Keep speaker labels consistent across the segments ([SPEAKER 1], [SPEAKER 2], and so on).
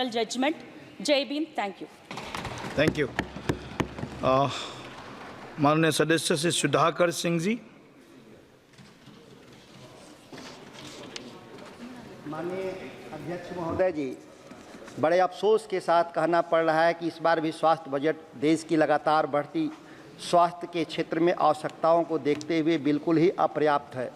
[SPEAKER 1] political judgment. Jai Bhim. Thank you.
[SPEAKER 2] Thank you. माननीय सदस्य श्री सुधाकर सिंह जी।
[SPEAKER 3] माननीय अध्यक्ष महोदय जी, बड़े अफसोस के साथ कहना पड़ रहा है कि इस बार भी स्वास्थ्य बजट देश की लगातार बढ़ती स्वास्थ्य के क्षेत्र में आवश्यकताओं को देखते हुए बिल्कुल ही अपर्याप्त है।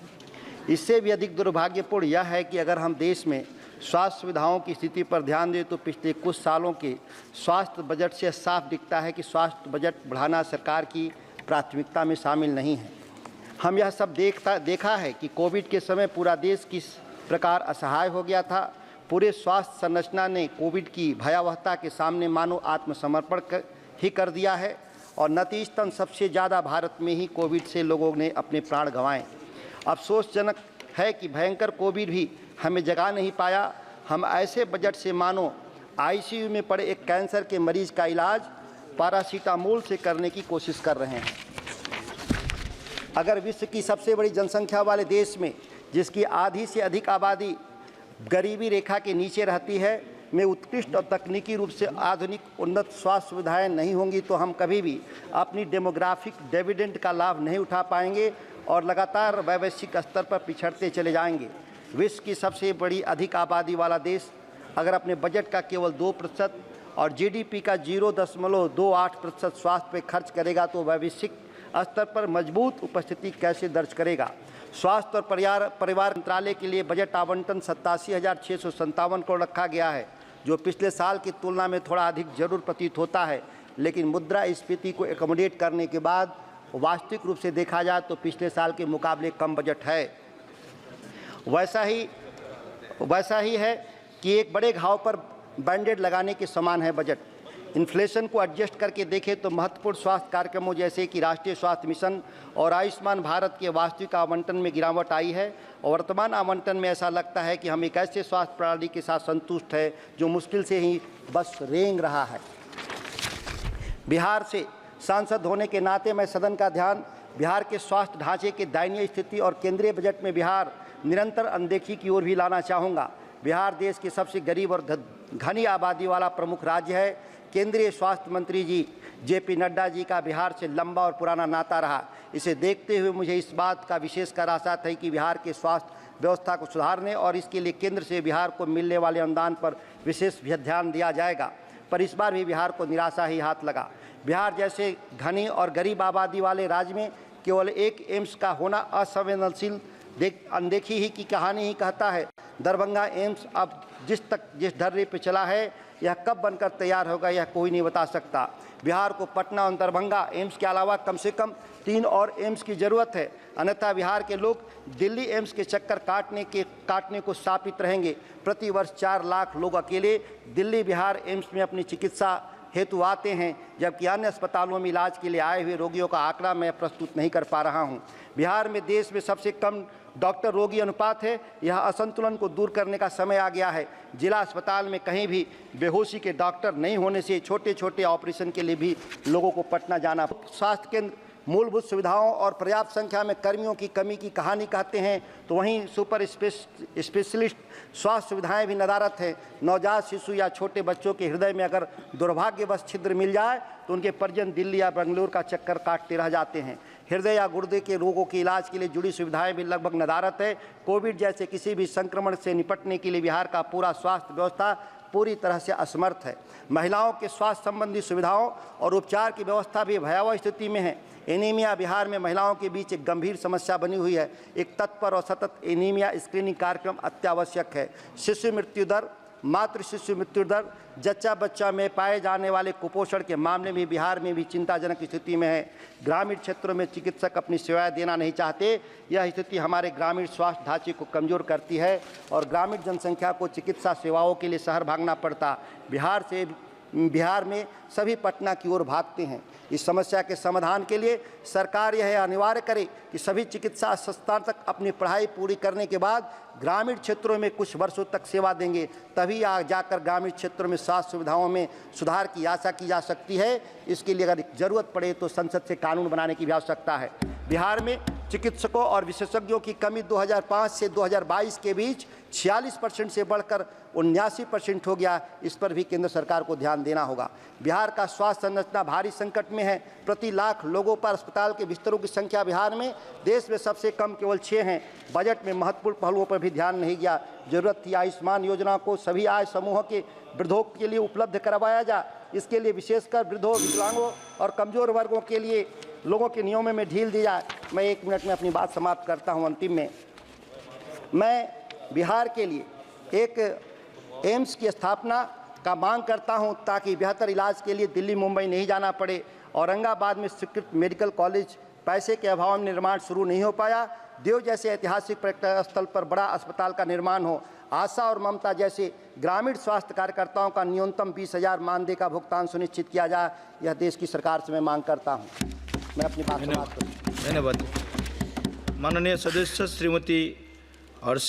[SPEAKER 3] इससे भी अधिक दुर्भाग्यपूर्ण यह है कि अगर हम देश में स्वास्थ्य सुविधाओं की स्थिति पर ध्यान दें तो पिछले कुछ सालों के स्वास्थ्य बजट से साफ दिखता है कि स्वास्थ्य बजट बढ़ाना सरकार की प्राथमिकता में शामिल नहीं है। हम यह सब देखा है कि कोविड के समय पूरा देश किस प्रकार असहाय हो गया था। पूरे स्वास्थ्य संरचना ने कोविड की भयावहता के सामने मानो आत्मसमर्पण ही कर दिया है और नतीजतन सबसे ज़्यादा भारत में ही कोविड से लोगों ने अपने प्राण गंवाए। अफसोसजनक है कि भयंकर कोविड भी हमें जगा नहीं पाया। हम ऐसे बजट से मानो आईसीयू में पड़े एक कैंसर के मरीज का इलाज पैरासीटामोल से करने की कोशिश कर रहे हैं। अगर विश्व की सबसे बड़ी जनसंख्या वाले देश में, जिसकी आधी से अधिक आबादी गरीबी रेखा के नीचे रहती है, में उत्कृष्ट और तकनीकी रूप से आधुनिक उन्नत स्वास्थ्य सुविधाएं नहीं होंगी तो हम कभी भी अपनी डेमोग्राफिक डिविडेंड का लाभ नहीं उठा पाएंगे और लगातार वैश्विक स्तर पर पिछड़ते चले जाएंगे। विश्व की सबसे बड़ी अधिक आबादी वाला देश अगर अपने बजट का केवल 2% और जीडीपी का 0.28% स्वास्थ्य पर खर्च करेगा तो वैश्विक स्तर पर मजबूत उपस्थिति कैसे दर्ज करेगा। स्वास्थ्य और परिवार मंत्रालय के लिए बजट आवंटन 87,657 करोड़ रखा गया है, जो पिछले साल की तुलना में थोड़ा अधिक जरूर प्रतीत होता है, लेकिन मुद्रास्फीति को एकोमोडेट करने के बाद वास्तविक रूप से देखा जाए तो पिछले साल के मुकाबले कम बजट है। वैसा ही है कि एक बड़े घाव पर बैंडेड लगाने के समान है बजट। इन्फ्लेशन को एडजस्ट करके देखें तो महत्वपूर्ण स्वास्थ्य कार्यक्रमों जैसे कि राष्ट्रीय स्वास्थ्य मिशन और आयुष्मान भारत के वास्तविक आवंटन में गिरावट आई है और वर्तमान आवंटन में ऐसा लगता है कि हम एक ऐसे स्वास्थ्य प्रणाली के साथ संतुष्ट है जो मुश्किल से ही बस रेंग रहा है। बिहार से सांसद होने के नाते मैं सदन का ध्यान बिहार के स्वास्थ्य ढांचे के दयनीय स्थिति और केंद्रीय बजट में बिहार निरंतर अनदेखी की ओर भी लाना चाहूँगा। बिहार देश की सबसे गरीब और घनी आबादी वाला प्रमुख राज्य है। केंद्रीय स्वास्थ्य मंत्री जी जेपी नड्डा जी का बिहार से लंबा और पुराना नाता रहा। इसे देखते हुए मुझे इस बात का विशेषकर आशा था कि बिहार के स्वास्थ्य व्यवस्था को सुधारने और इसके लिए केंद्र से बिहार को मिलने वाले अनुदान पर विशेष ध्यान दिया जाएगा, पर इस बार भी बिहार को निराशा ही हाथ लगा। बिहार जैसे घनी और गरीब आबादी वाले राज्य में केवल एक एम्स का होना असंवेदनशील अनदेखी ही की कहानी ही कहता है। दरभंगा एम्स अब जिस ढर्रे पे चला है, यह कब बनकर तैयार होगा यह कोई नहीं बता सकता। बिहार को पटना और दरभंगा एम्स के अलावा कम से कम 3 और एम्स की ज़रूरत है, अन्यथा बिहार के लोग दिल्ली एम्स के चक्कर काटने को शापित रहेंगे। प्रतिवर्ष 4 लाख लोग अकेले दिल्ली बिहार एम्स में अपनी चिकित्सा हेतु आते हैं, जबकि अन्य अस्पतालों में इलाज के लिए आए हुए रोगियों का आंकड़ा मैं प्रस्तुत नहीं कर पा रहा हूं। बिहार में देश में सबसे कम डॉक्टर रोगी अनुपात है। यह असंतुलन को दूर करने का समय आ गया है। जिला अस्पताल में कहीं भी बेहोशी के डॉक्टर नहीं होने से छोटे छोटे ऑपरेशन के लिए भी लोगों को पटना जाना। स्वास्थ्य केंद्र मूलभूत सुविधाओं और पर्याप्त संख्या में कर्मियों की कमी की कहानी कहते हैं तो वहीं सुपर स्पेशलिस्ट स्वास्थ्य सुविधाएं भी नदारत हैं। नवजात शिशु या छोटे बच्चों के हृदय में अगर दुर्भाग्यवश छिद्र मिल जाए तो उनके परिजन दिल्ली या बेंगलुरु का चक्कर काटते रह जाते हैं। हृदय या गुर्दे के रोगों के इलाज के लिए जुड़ी सुविधाएं भी लगभग नदारत है। कोविड जैसे किसी भी संक्रमण से निपटने के लिए बिहार का पूरा स्वास्थ्य व्यवस्था पूरी तरह से असमर्थ है। महिलाओं के स्वास्थ्य संबंधी सुविधाओं और उपचार की व्यवस्था भी भयावह स्थिति में है। एनीमिया बिहार में महिलाओं के बीच एक गंभीर समस्या बनी हुई है। एक तत्पर और सतत एनीमिया स्क्रीनिंग कार्यक्रम अत्यावश्यक है। शिशु मृत्यु दर, मातृ शिशु मृत्यु दर, जच्चा बच्चा में पाए जाने वाले कुपोषण के मामले में बिहार में भी चिंताजनक स्थिति में है। ग्रामीण क्षेत्रों में चिकित्सक अपनी सेवाएं देना नहीं चाहते। यह स्थिति हमारे ग्रामीण स्वास्थ्य ढांचे को कमजोर करती है और ग्रामीण जनसंख्या को चिकित्सा सेवाओं के लिए शहर भागना पड़ता। बिहार में सभी पटना की ओर भागते हैं। इस समस्या के समाधान के लिए सरकार यह अनिवार्य करे कि सभी चिकित्सा संस्थान तक अपनी पढ़ाई पूरी करने के बाद ग्रामीण क्षेत्रों में कुछ वर्षों तक सेवा देंगे, तभी जाकर ग्रामीण क्षेत्रों में स्वास्थ्य सुविधाओं में सुधार की आशा की जा सकती है। इसके लिए अगर जरूरत पड़े तो संसद से कानून बनाने की भी आवश्यकता है। बिहार में चिकित्सकों और विशेषज्ञों की कमी 2005 से 2022 के बीच 46% से बढ़कर 79% हो गया। इस पर भी केंद्र सरकार को ध्यान देना होगा। बिहार का स्वास्थ्य संरचना भारी संकट में है। प्रति लाख लोगों पर अस्पताल के बिस्तरों की संख्या बिहार में देश में सबसे कम केवल 6 हैं। बजट में महत्वपूर्ण पहलुओं पर भी ध्यान नहीं गया। जरूरत थी आयुष्मान योजना को सभी आय समूहों के वृद्धों के लिए उपलब्ध करवाया जाए। इसके लिए विशेषकर वृद्धों, विकलांगों और कमजोर वर्गों के लिए लोगों के नियमों में ढील दी जाए। मैं 1 मिनट में अपनी बात समाप्त करता हूं। अंतिम में मैं बिहार के लिए एक एम्स की स्थापना का मांग करता हूं ताकि बेहतर इलाज के लिए दिल्ली, मुंबई नहीं जाना पड़े। औरंगाबाद में स्वीकृत मेडिकल कॉलेज पैसे के अभाव में निर्माण शुरू नहीं हो पाया। देव जैसे ऐतिहासिक पर्यटन स्थल पर बड़ा अस्पताल का निर्माण हो। आशा और ममता जैसे ग्रामीण स्वास्थ्य कार्यकर्ताओं का न्यूनतम 20,000 मानदेय का भुगतान सुनिश्चित किया जाए। यह देश की सरकार से मैं मांग करता हूं। मैं अपनी बात समाप्त करूं।
[SPEAKER 2] धन्यवाद। माननीय सदस्य श्रीमती हर्ष